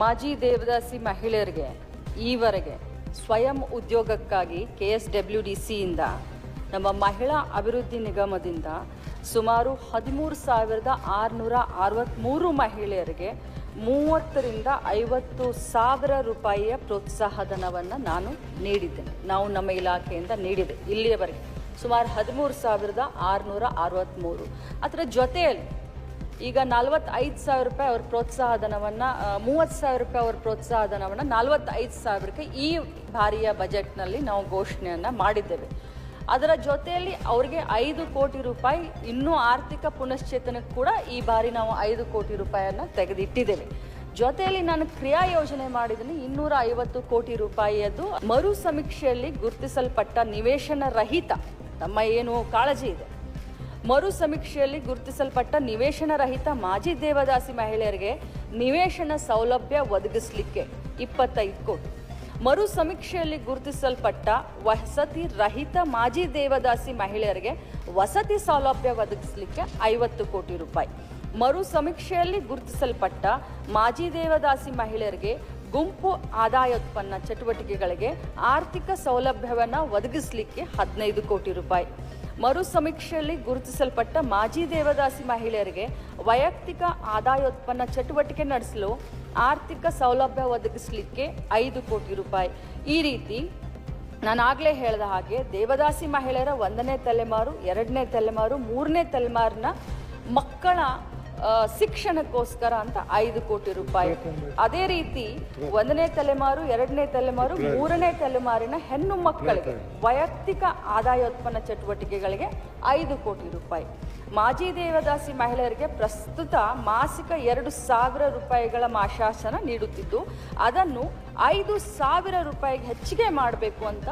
ಮಾಜಿ ದೇವದಾಸಿ ಮಹಿಳೆಯರಿಗೆ ಈವರೆಗೆ ಸ್ವಯಂ ಉದ್ಯೋಗಕ್ಕಾಗಿ KSWDCಯಿಂದ ನಮ್ಮ ಮಹಿಳಾ ಅಭಿವೃದ್ಧಿ ನಿಗಮದಿಂದ ಸುಮಾರು 13,663 ಮಹಿಳೆಯರಿಗೆ 30 ರಿಂದ 50 ಸಾವಿರ ರೂಪಾಯಿಯ ಪ್ರೋತ್ಸಾಹಧನವನ್ನು ನಾನು ನೀಡಿದ್ದೇನೆ. ನಾವು ನಮ್ಮ ಇಲಾಖೆಯಿಂದ ನೀಡಿದೆ ಇಲ್ಲಿಯವರೆಗೆ ಸುಮಾರು 13,663. ಅದರ ಜೊತೆಯಲ್ಲಿ ಈಗ 45,000 ರೂಪಾಯಿ ಅವ್ರ ಪ್ರೋತ್ಸಾಹಧನವನ್ನು 30,000 ರೂಪಾಯಿ ಅವ್ರ ಪ್ರೋತ್ಸಾಹಧನವನ್ನು 45,000ಕ್ಕೆ ಈ ಬಾರಿಯ ಬಜೆಟ್ನಲ್ಲಿ ನಾವು ಘೋಷಣೆಯನ್ನು ಮಾಡಿದ್ದೇವೆ. ಅದರ ಜೊತೆಯಲ್ಲಿ ಅವರಿಗೆ 5 ಕೋಟಿ ರೂಪಾಯಿ ಇನ್ನೂ ಆರ್ಥಿಕ ಪುನಶ್ಚೇತನಕ್ಕೆ ಕೂಡ ಈ ಬಾರಿ ನಾವು 5 ಕೋಟಿ ರೂಪಾಯಿಯನ್ನು ತೆಗೆದಿಟ್ಟಿದ್ದೇವೆ. ಜೊತೆಯಲ್ಲಿ ನಾನು ಕ್ರಿಯಾ ಯೋಜನೆ ಮಾಡಿದ್ದೀನಿ 250 ಕೋಟಿ ರೂಪಾಯಿಯದು ಮರು ಸಮೀಕ್ಷೆಯಲ್ಲಿ ಗುರುತಿಸಲ್ಪಟ್ಟ ನಿವೇಶನ ರಹಿತ, ತಮ್ಮ ಏನು ಕಾಳಜಿ ಇದೆ, ಮರು ಸಮೀಕ್ಷೆಯಲ್ಲಿ ಗುರುತಿಸಲ್ಪಟ್ಟ ನಿವೇಶನ ರಹಿತ ಮಾಜಿ ದೇವದಾಸಿ ಮಹಿಳೆಯರಿಗೆ ನಿವೇಶನ ಸೌಲಭ್ಯ ಒದಗಿಸಲಿಕ್ಕೆ 25 ಕೋಟಿ, ಮರು ಸಮೀಕ್ಷೆಯಲ್ಲಿ ಗುರುತಿಸಲ್ಪಟ್ಟ ವಸತಿ ರಹಿತ ಮಾಜಿ ದೇವದಾಸಿ ಮಹಿಳೆಯರಿಗೆ ವಸತಿ ಸೌಲಭ್ಯ ಒದಗಿಸಲಿಕ್ಕೆ 50 ಕೋಟಿ ರೂಪಾಯಿ, ಮರು ಸಮೀಕ್ಷೆಯಲ್ಲಿ ಗುರುತಿಸಲ್ಪಟ್ಟ ಮಾಜಿ ದೇವದಾಸಿ ಮಹಿಳೆಯರಿಗೆ ಗುಂಪು ಆದಾಯೋತ್ಪನ್ನ ಚಟುವಟಿಕೆಗಳಿಗೆ ಆರ್ಥಿಕ ಸೌಲಭ್ಯವನ್ನು ಒದಗಿಸಲಿಕ್ಕೆ 15 ಕೋಟಿ ರೂಪಾಯಿ, ಮರು ಸಮೀಕ್ಷೆಯಲ್ಲಿ ಗುರುತಿಸಲ್ಪಟ್ಟ ಮಾಜಿ ದೇವದಾಸಿ ಮಹಿಳೆಯರಿಗೆ ವೈಯಕ್ತಿಕ ಆದಾಯೋತ್ಪನ್ನ ಚಟುವಟಿಕೆ ನಡೆಸಲು ಆರ್ಥಿಕ ಸೌಲಭ್ಯ ಒದಗಿಸಲಿಕ್ಕೆ 5 ಕೋಟಿ ರೂಪಾಯಿ. ಈ ರೀತಿ ನಾನಾಗಲೇ ಹೇಳಿದ ಹಾಗೆ ದೇವದಾಸಿ ಮಹಿಳೆಯರ 1ನೇ ತಲೆಮಾರು, 2ನೇ ತಲೆಮಾರು, 3ನೇ ತಲೆಮಾರಿನ ಮಕ್ಕಳ ಶಿಕ್ಷಣಕ್ಕೋಸ್ಕರ ಅಂತ 5 ಕೋಟಿ ರೂಪಾಯಿ. ಅದೇ ರೀತಿ 1ನೇ ತಲೆಮಾರು, 2ನೇ ತಲೆಮಾರು, 3ನೇ ತಲೆಮಾರಿನ ಹೆಣ್ಣು ಮಕ್ಕಳಿಗೆ ವೈಯಕ್ತಿಕ ಆದಾಯೋತ್ಪನ್ನ ಚಟುವಟಿಕೆಗಳಿಗೆ 5 ಕೋಟಿ ರೂಪಾಯಿ. ಮಾಜಿ ದೇವದಾಸಿ ಮಹಿಳೆಯರಿಗೆ ಪ್ರಸ್ತುತ ಮಾಸಿಕ 2,000 ರೂಪಾಯಿಗಳ ಮಾಶಾಸನ ನೀಡುತ್ತಿದ್ದು ಅದನ್ನು 5,000 ರೂಪಾಯಿಗೆ ಹೆಚ್ಚಿಗೆ ಮಾಡಬೇಕು ಅಂತ